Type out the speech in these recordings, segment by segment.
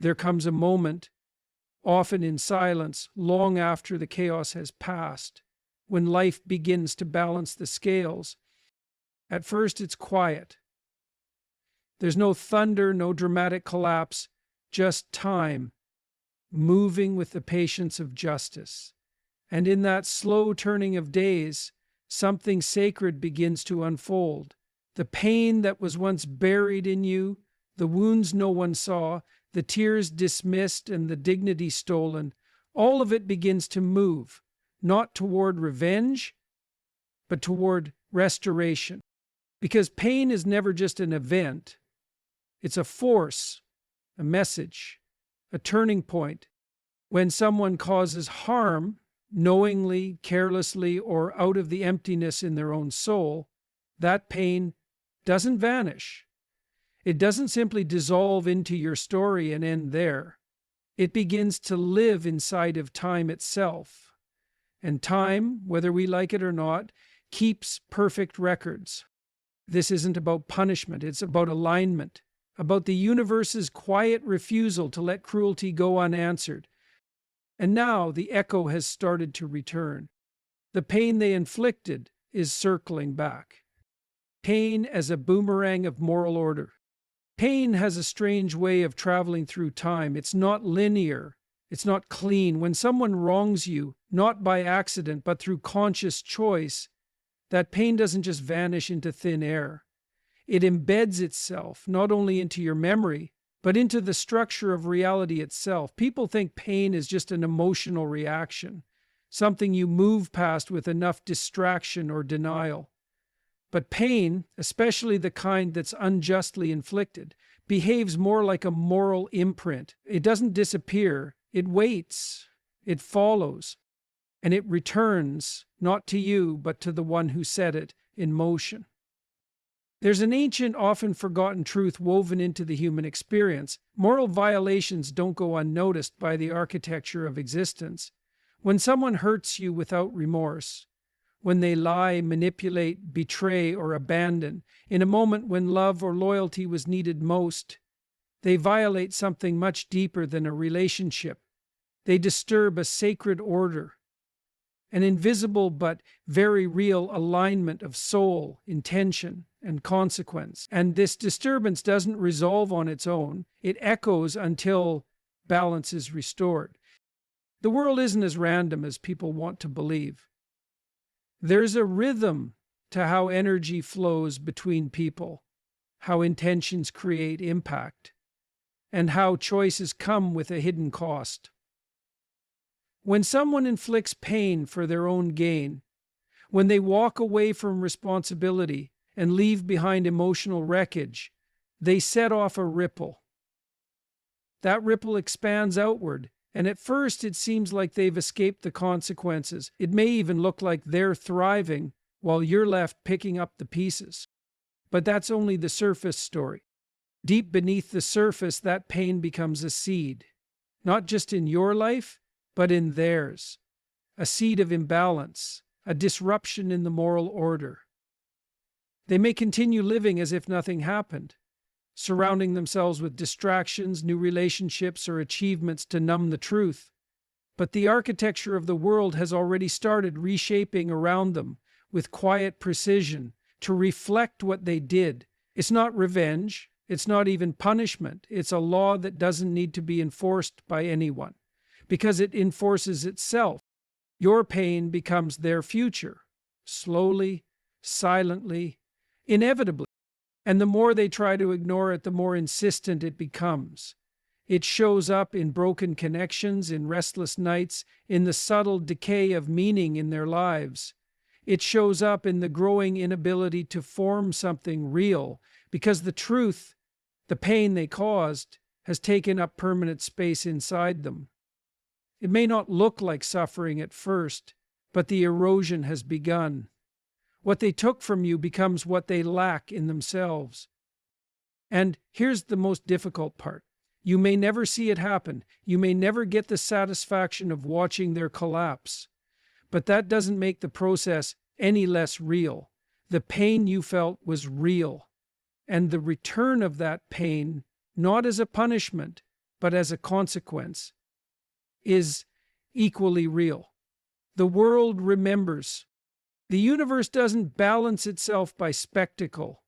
There comes a moment, often in silence, long after the chaos has passed, when life begins to balance the scales. At first, it's quiet. There's no thunder, no dramatic collapse, just time, moving with the patience of justice. And in that slow turning of days, something sacred begins to unfold. The pain that was once buried in you, the wounds no one saw, the tears dismissed and the dignity stolen, all of it begins to move, not toward revenge, but toward restoration. Because pain is never just an event. It's a force, a message, a turning point. When someone causes harm, knowingly, carelessly, or out of the emptiness in their own soul, that pain doesn't vanish. It doesn't simply dissolve into your story and end there. It begins to live inside of time itself. And time, whether we like it or not, keeps perfect records. This isn't about punishment, it's about alignment, about the universe's quiet refusal to let cruelty go unanswered. And now the echo has started to return. The pain they inflicted is circling back. Pain as a boomerang of moral order. Pain has a strange way of traveling through time. It's not linear. It's not clean. When someone wrongs you, not by accident, but through conscious choice, that pain doesn't just vanish into thin air. It embeds itself not only into your memory, but into the structure of reality itself. People think pain is just an emotional reaction, something you move past with enough distraction or denial. But pain, especially the kind that's unjustly inflicted, behaves more like a moral imprint. It doesn't disappear. It waits. It follows. And it returns, not to you, but to the one who set it in motion. There's an ancient, often forgotten truth woven into the human experience. Moral violations don't go unnoticed by the architecture of existence. When someone hurts you without remorse, when they lie, manipulate, betray, or abandon, in a moment when love or loyalty was needed most, they violate something much deeper than a relationship. They disturb a sacred order, an invisible but very real alignment of soul, intention, and consequence. And this disturbance doesn't resolve on its own. It echoes until balance is restored. The world isn't as random as people want to believe. There's a rhythm to how energy flows between people, how intentions create impact, and how choices come with a hidden cost. When someone inflicts pain for their own gain, when they walk away from responsibility and leave behind emotional wreckage, they set off a ripple. That ripple expands outward, and at first it seems like they've escaped the consequences. It may even look like they're thriving while you're left picking up the pieces. But that's only the surface story. Deep beneath the surface, that pain becomes a seed, not just in your life, but in theirs. A seed of imbalance, a disruption in the moral order. They may continue living as if nothing happened, surrounding themselves with distractions, new relationships, or achievements to numb the truth. But the architecture of the world has already started reshaping around them with quiet precision to reflect what they did. It's not revenge. It's not even punishment. It's a law that doesn't need to be enforced by anyone, because it enforces itself. Your pain becomes their future, slowly, silently, inevitably. And the more they try to ignore it, the more insistent it becomes. It shows up in broken connections, in restless nights, in the subtle decay of meaning in their lives. It shows up in the growing inability to form something real, because the truth, the pain they caused, has taken up permanent space inside them. It may not look like suffering at first, but the erosion has begun. What they took from you becomes what they lack in themselves. And here's the most difficult part. You may never see it happen. You may never get the satisfaction of watching their collapse. But that doesn't make the process any less real. The pain you felt was real. And the return of that pain, not as a punishment, but as a consequence, is equally real. The world remembers. The universe doesn't balance itself by spectacle.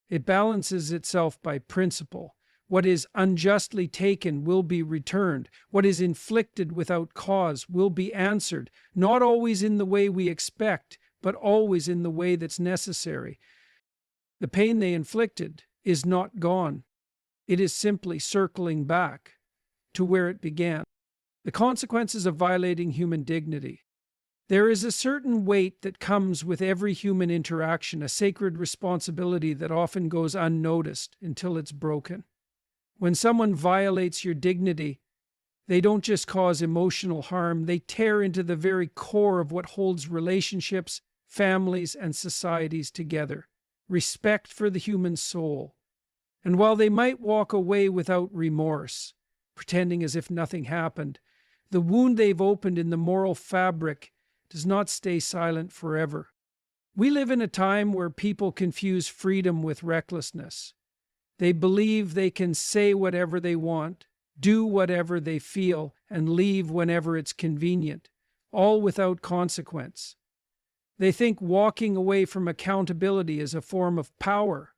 It balances itself by principle. What is unjustly taken will be returned. What is inflicted without cause will be answered, not always in the way we expect, but always in the way that's necessary. The pain they inflicted is not gone. It is simply circling back to where it began. The consequences of violating human dignity. There is a certain weight that comes with every human interaction, a sacred responsibility that often goes unnoticed until it's broken. When someone violates your dignity, they don't just cause emotional harm, they tear into the very core of what holds relationships, families, and societies together. Respect for the human soul. And while they might walk away without remorse, pretending as if nothing happened, the wound they've opened in the moral fabric does not stay silent forever. We live in a time where people confuse freedom with recklessness. They believe they can say whatever they want, do whatever they feel, and leave whenever it's convenient, all without consequence. They think walking away from accountability is a form of power.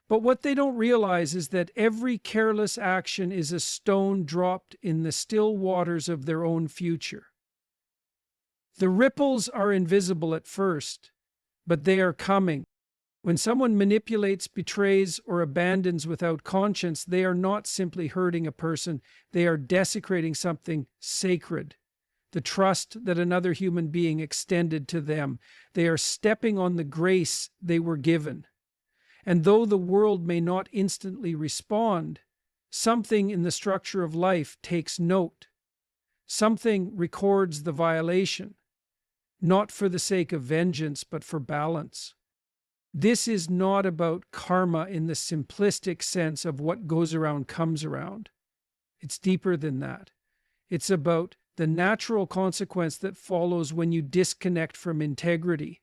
But what they don't realize is that every careless action is a stone dropped in the still waters of their own future. The ripples are invisible at first, but they are coming. When someone manipulates, betrays, or abandons without conscience, they are not simply hurting a person, they are desecrating something sacred. The trust that another human being extended to them. They are stepping on the grace they were given. And though the world may not instantly respond, something in the structure of life takes note. Something records the violation, not for the sake of vengeance, but for balance. This is not about karma in the simplistic sense of what goes around comes around. It's deeper than that. It's about the natural consequence that follows when you disconnect from integrity.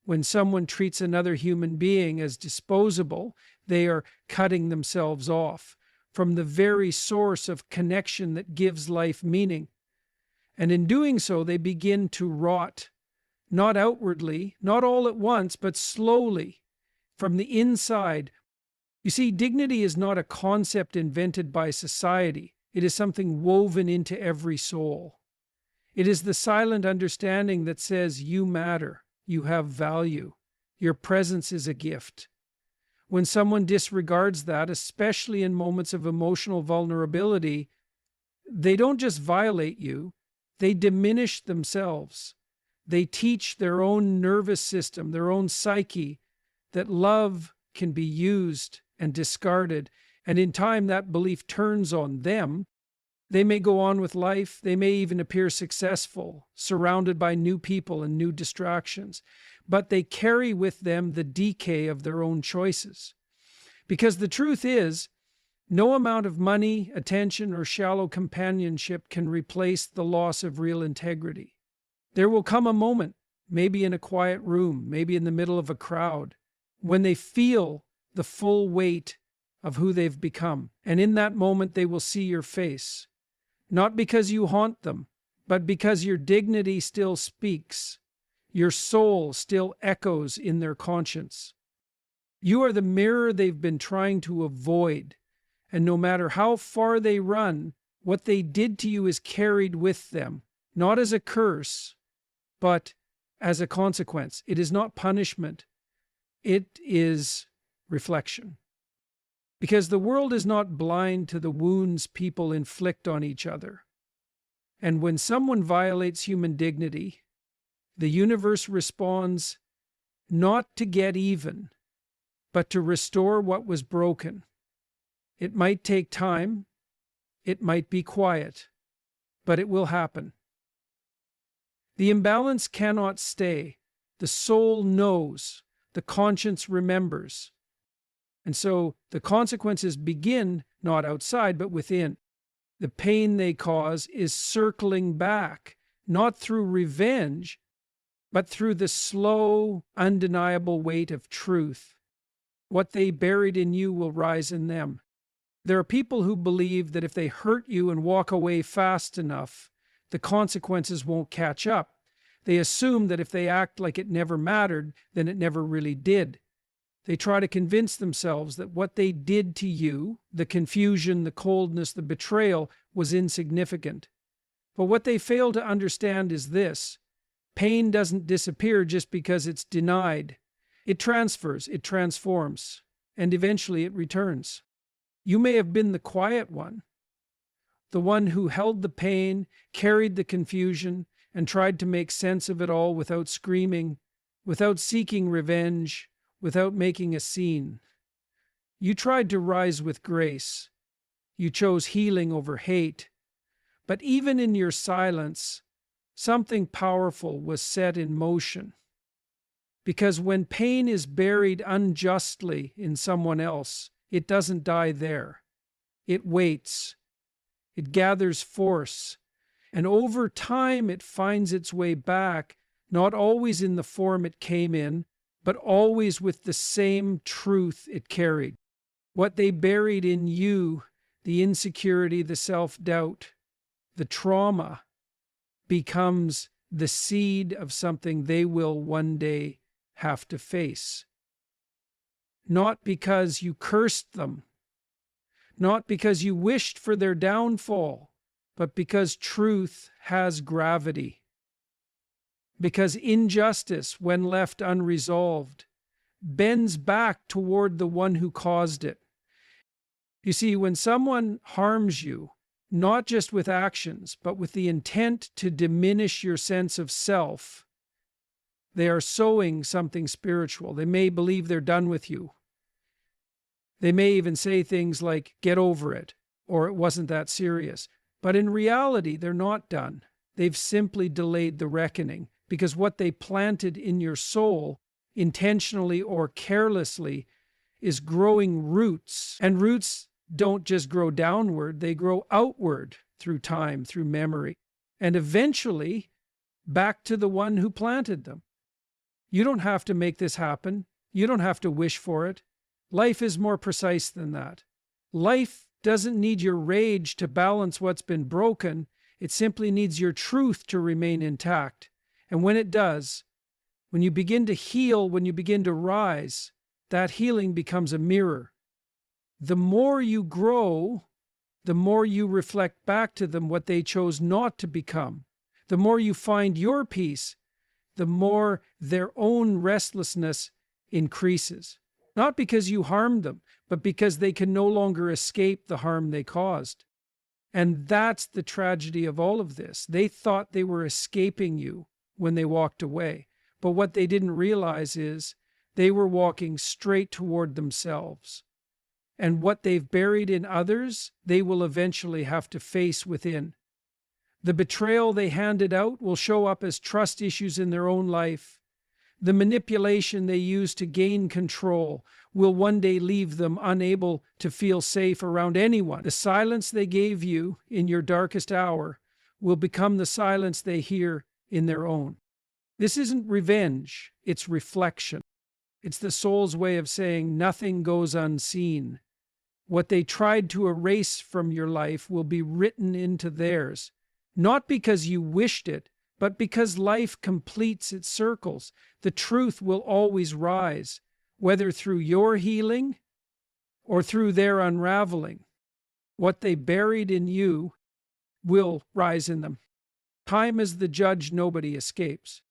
When someone treats another human being as disposable, they are cutting themselves off from the very source of connection that gives life meaning. And in doing so, they begin to rot. Not outwardly, not all at once, but slowly, from the inside. You see, dignity is not a concept invented by society. It is something woven into every soul. It is the silent understanding that says, you matter, you have value, your presence is a gift. When someone disregards that, especially in moments of emotional vulnerability, they don't just violate you, they diminish themselves. They teach their own nervous system, their own psyche, that love can be used and discarded, and in time that belief turns on them. They may go on with life, they may even appear successful, surrounded by new people and new distractions, but they carry with them the decay of their own choices. Because the truth is, no amount of money, attention, or shallow companionship can replace the loss of real integrity. There will come a moment, maybe in a quiet room, maybe in the middle of a crowd, when they feel the full weight of who they've become. And in that moment, they will see your face. Not because you haunt them, but because your dignity still speaks. Your soul still echoes in their conscience. You are the mirror they've been trying to avoid. And no matter how far they run, what they did to you is carried with them, not as a curse, but as a consequence. It is not punishment. It is reflection. Because the world is not blind to the wounds people inflict on each other. And when someone violates human dignity, the universe responds not to get even, but to restore what was broken. It might take time, it might be quiet, but it will happen. The imbalance cannot stay. The soul knows, the conscience remembers. And so the consequences begin not outside, but within. The pain they cause is circling back, not through revenge, but through the slow, undeniable weight of truth. What they buried in you will rise in them. There are people who believe that if they hurt you and walk away fast enough, the consequences won't catch up. They assume that if they act like it never mattered, then it never really did. They try to convince themselves that what they did to you, the confusion, the coldness, the betrayal, was insignificant. But what they fail to understand is this: pain doesn't disappear just because it's denied. It transfers, it transforms, and eventually it returns. You may have been the quiet one, the one who held the pain, carried the confusion, and tried to make sense of it all without screaming, without seeking revenge, without making a scene. You tried to rise with grace. You chose healing over hate. But even in your silence, something powerful was set in motion. Because when pain is buried unjustly in someone else, it doesn't die there. It waits. It gathers force. And over time, it finds its way back, not always in the form it came in, but always with the same truth it carried. What they buried in you, the insecurity, the self-doubt, the trauma, becomes the seed of something they will one day have to face. Not because you cursed them, not because you wished for their downfall, but because truth has gravity. Because injustice, when left unresolved, bends back toward the one who caused it. You see, when someone harms you, not just with actions, but with the intent to diminish your sense of self, they are sowing something spiritual. They may believe they're done with you. They may even say things like, "Get over it," or "It wasn't that serious." But in reality, they're not done. They've simply delayed the reckoning, because what they planted in your soul, intentionally or carelessly, is growing roots. And roots don't just grow downward, they grow outward through time, through memory, and eventually back to the one who planted them. You don't have to make this happen. You don't have to wish for it. Life is more precise than that. Life doesn't need your rage to balance what's been broken. It simply needs your truth to remain intact. And when it does, when you begin to heal, when you begin to rise, that healing becomes a mirror. The more you grow, the more you reflect back to them what they chose not to become. The more you find your peace, the more their own restlessness increases. Not because you harmed them, but because they can no longer escape the harm they caused. And that's the tragedy of all of this. They thought they were escaping you when they walked away. But what they didn't realize is they were walking straight toward themselves. And what they've buried in others, they will eventually have to face within. The betrayal they handed out will show up as trust issues in their own life. The manipulation they use to gain control will one day leave them unable to feel safe around anyone. The silence they gave you in your darkest hour will become the silence they hear in their own. This isn't revenge, it's reflection. It's the soul's way of saying nothing goes unseen. What they tried to erase from your life will be written into theirs, not because you wished it, but because life completes its circles. The truth will always rise, whether through your healing or through their unraveling. What they buried in you will rise in them. Time is the judge nobody escapes.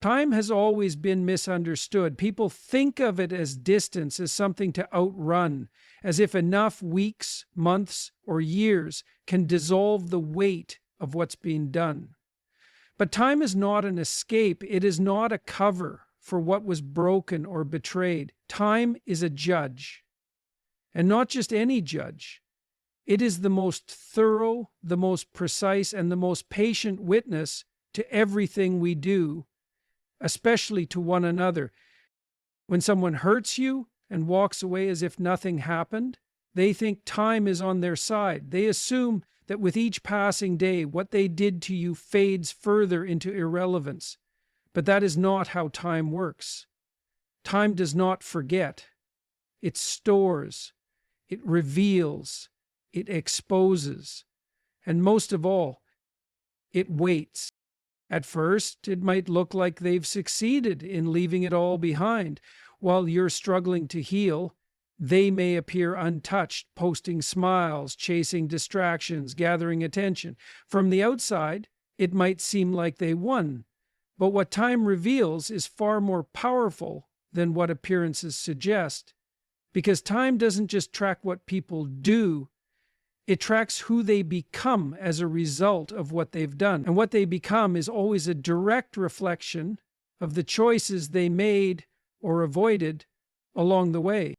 Time has always been misunderstood. People think of it as distance, as something to outrun, as if enough weeks, months, or years can dissolve the weight of what's being done. But time is not an escape. It is not a cover for what was broken or betrayed. Time is a judge, and not just any judge. It is the most thorough, the most precise, and the most patient witness to everything we do, especially to one another. When someone hurts you and walks away as if nothing happened, they think time is on their side. They assume that with each passing day, what they did to you fades further into irrelevance. But that is not how time works. Time does not forget. It stores, it reveals, it exposes, and most of all, it waits. At first, it might look like they've succeeded in leaving it all behind. While you're struggling to heal, they may appear untouched, posting smiles, chasing distractions, gathering attention. From the outside, it might seem like they won, but what time reveals is far more powerful than what appearances suggest, because time doesn't just track what people do, it tracks who they become as a result of what they've done. And what they become is always a direct reflection of the choices they made or avoided along the way.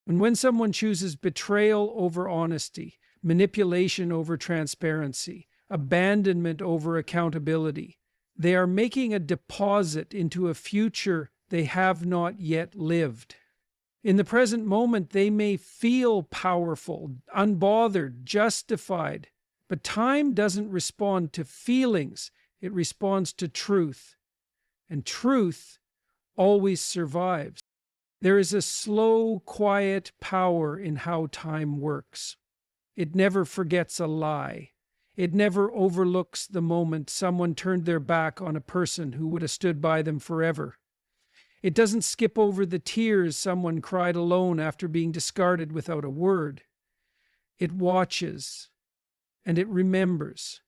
And when someone chooses betrayal over honesty, manipulation over transparency, abandonment over accountability, they are making a deposit into a future they have not yet lived. In the present moment, they may feel powerful, unbothered, justified, but time doesn't respond to feelings, it responds to truth. And truth always survives. There is a slow, quiet power in how time works. It never forgets a lie. It never overlooks the moment someone turned their back on a person who would have stood by them forever. It doesn't skip over the tears someone cried alone after being discarded without a word. It watches and it remembers.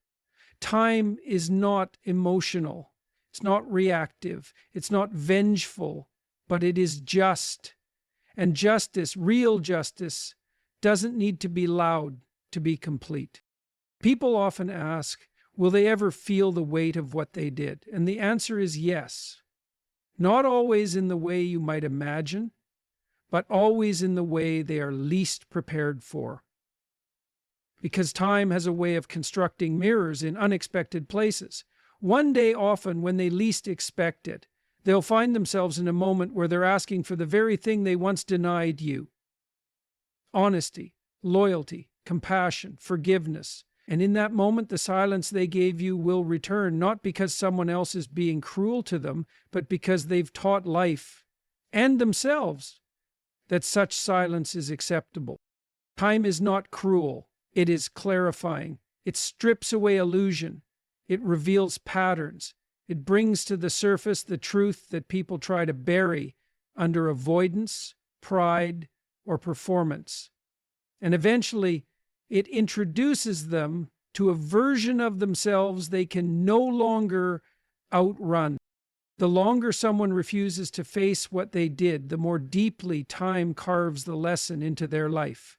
Time is not emotional. It's not reactive. It's not vengeful, but it is just. And justice, real justice, doesn't need to be loud to be complete. People often ask, will they ever feel the weight of what they did? And the answer is yes. Not always in the way you might imagine, but always in the way they are least prepared for. Because time has a way of constructing mirrors in unexpected places. One day, often when they least expect it, they'll find themselves in a moment where they're asking for the very thing they once denied you. Honesty, loyalty, compassion, forgiveness. And in that moment, the silence they gave you will return, not because someone else is being cruel to them, but because they've taught life and themselves that such silence is acceptable. Time is not cruel. It is clarifying. It strips away illusion. It reveals patterns. It brings to the surface the truth that people try to bury under avoidance, pride, or performance. And eventually, it introduces them to a version of themselves they can no longer outrun. The longer someone refuses to face what they did, the more deeply time carves the lesson into their life.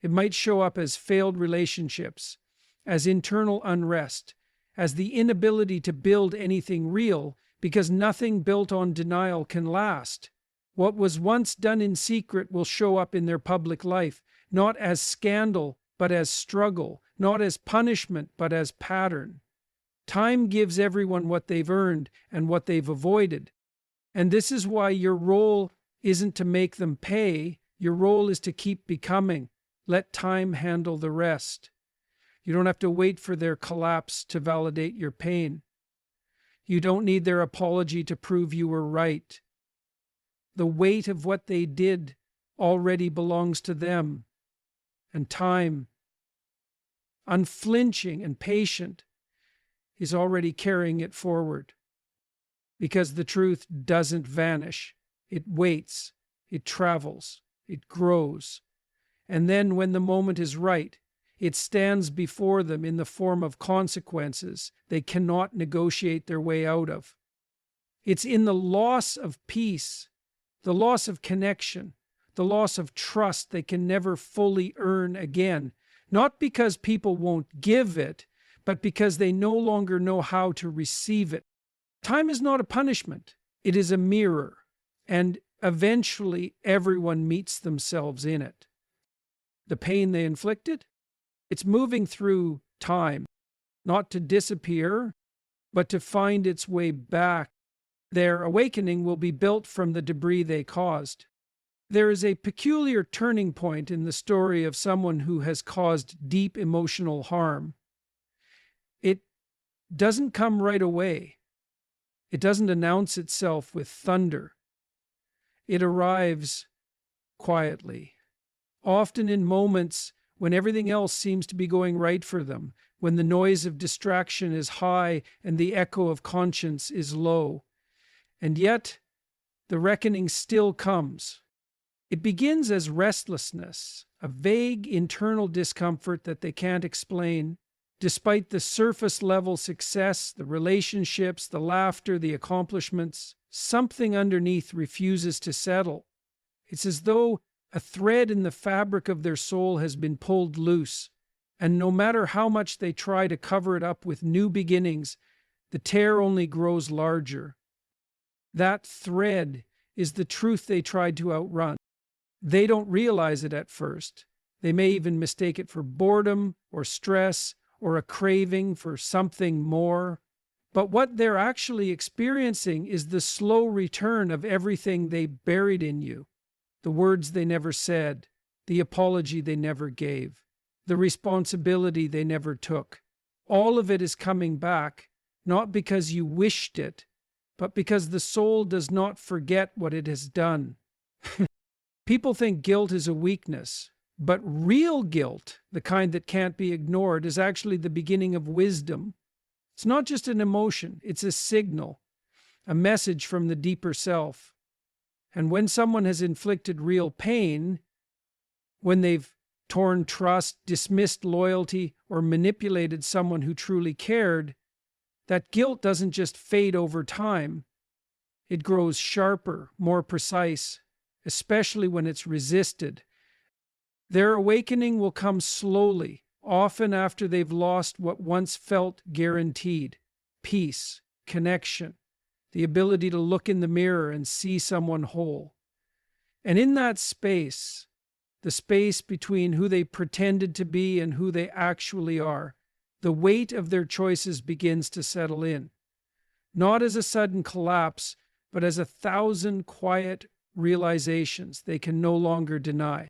It might show up as failed relationships, as internal unrest, as the inability to build anything real, because nothing built on denial can last. What was once done in secret will show up in their public life, not as scandal, but as struggle, not as punishment, but as pattern. Time gives everyone what they've earned and what they've avoided. And this is why your role isn't to make them pay. Your role is to keep becoming. Let time handle the rest. You don't have to wait for their collapse to validate your pain. You don't need their apology to prove you were right. The weight of what they did already belongs to them. And time, unflinching and patient, is already carrying it forward. Because the truth doesn't vanish. It waits, it travels, it grows. And then when the moment is right, it stands before them in the form of consequences they cannot negotiate their way out of. It's in the loss of peace, the loss of connection, the loss of trust they can never fully earn again, not because people won't give it, but because they no longer know how to receive it. Time is not a punishment. It is a mirror, and eventually everyone meets themselves in it. The pain they inflicted? It's moving through time, not to disappear, but to find its way back. Their awakening will be built from the debris they caused. There is a peculiar turning point in the story of someone who has caused deep emotional harm. It doesn't come right away. It doesn't announce itself with thunder. It arrives quietly, often in moments when everything else seems to be going right for them, when the noise of distraction is high and the echo of conscience is low. And yet, the reckoning still comes. It begins as restlessness, a vague internal discomfort that they can't explain. Despite the surface level success, the relationships, the laughter, the accomplishments, something underneath refuses to settle. It's as though a thread in the fabric of their soul has been pulled loose, and no matter how much they try to cover it up with new beginnings, the tear only grows larger. That thread is the truth they tried to outrun. They don't realize it at first. They may even mistake it for boredom or stress or a craving for something more. But what they're actually experiencing is the slow return of everything they buried in you. The words they never said, the apology they never gave, the responsibility they never took. All of it is coming back, not because you wished it, but because the soul does not forget what it has done. People think guilt is a weakness, but real guilt, the kind that can't be ignored, is actually the beginning of wisdom. It's not just an emotion, it's a signal, a message from the deeper self. And when someone has inflicted real pain, when they've torn trust, dismissed loyalty, or manipulated someone who truly cared, that guilt doesn't just fade over time. It grows sharper, more precise, especially when it's resisted. Their awakening will come slowly, often after they've lost what once felt guaranteed: peace, connection, the ability to look in the mirror and see someone whole. And in that space, the space between who they pretended to be and who they actually are, the weight of their choices begins to settle in. Not as a sudden collapse, but as 1,000 quiet realizations they can no longer deny.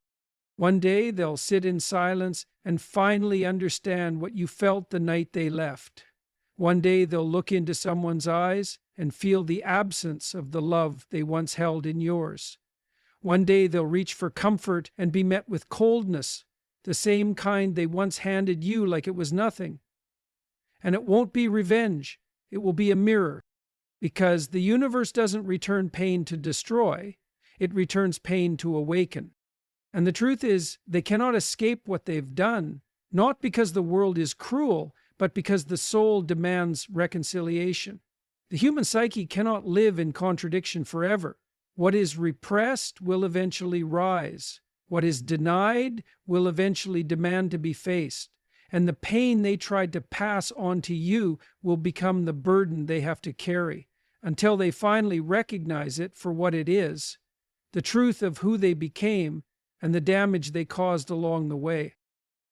One day they'll sit in silence and finally understand what you felt the night they left. One day they'll look into someone's eyes and feel the absence of the love they once held in yours. One day they'll reach for comfort and be met with coldness, the same kind they once handed you like it was nothing. And it won't be revenge, it will be a mirror, because the universe doesn't return pain to destroy, it returns pain to awaken. And the truth is, they cannot escape what they've done, not because the world is cruel, but because the soul demands reconciliation. The human psyche cannot live in contradiction forever. What is repressed will eventually rise. What is denied will eventually demand to be faced. And the pain they tried to pass on to you will become the burden they have to carry, until they finally recognize it for what it is, the truth of who they became and the damage they caused along the way.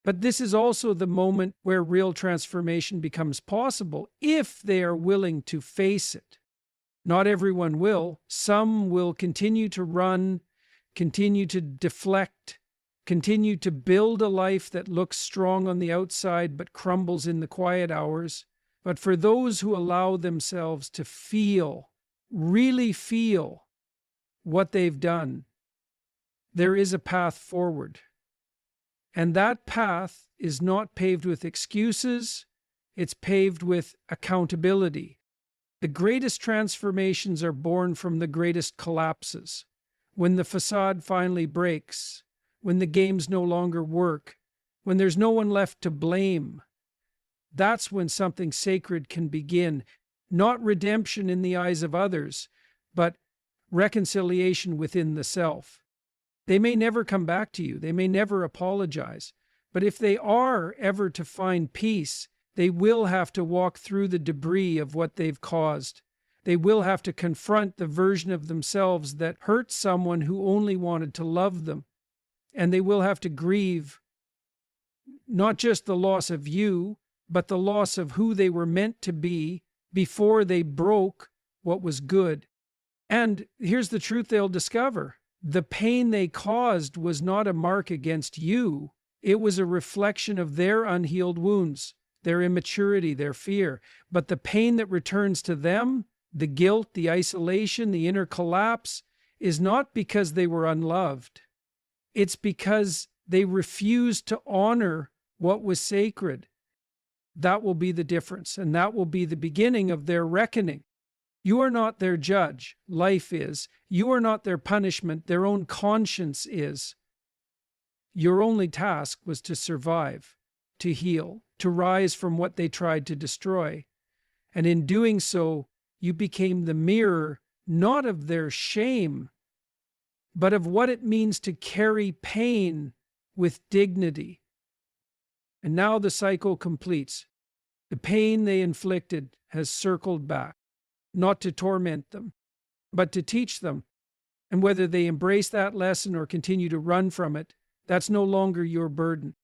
But this is also the moment where real transformation becomes possible, if they are willing to face it. Not everyone will. Some will continue to run, continue to deflect, continue to build a life that looks strong on the outside but crumbles in the quiet hours. But for those who allow themselves to feel, really feel what they've done, there is a path forward. And that path is not paved with excuses, it's paved with accountability. The greatest transformations are born from the greatest collapses. When the facade finally breaks, when the games no longer work, when there's no one left to blame, that's when something sacred can begin. Not redemption in the eyes of others, but reconciliation within the self. They may never come back to you. They may never apologize. But if they are ever to find peace, they will have to walk through the debris of what they've caused. They will have to confront the version of themselves that hurt someone who only wanted to love them. And they will have to grieve not just the loss of you, but the loss of who they were meant to be before they broke what was good. And here's the truth they'll discover. The pain they caused was not a mark against you. It was a reflection of their unhealed wounds, their immaturity, their fear. But the pain that returns to them, the guilt, the isolation, the inner collapse, is not because they were unloved. It's because They refused to honor what was sacred. That will be the difference, and that will be the beginning of their reckoning. You are not their judge. Life is. You are not their punishment. Their own conscience is. Your only task was to survive, to heal, to rise from what they tried to destroy. And in doing so, you became the mirror not of their shame, but of what it means to carry pain with dignity. And now the cycle completes. The pain they inflicted has circled back, not to torment them, but to teach them. And whether they embrace that lesson or continue to run from it, that's no longer your burden.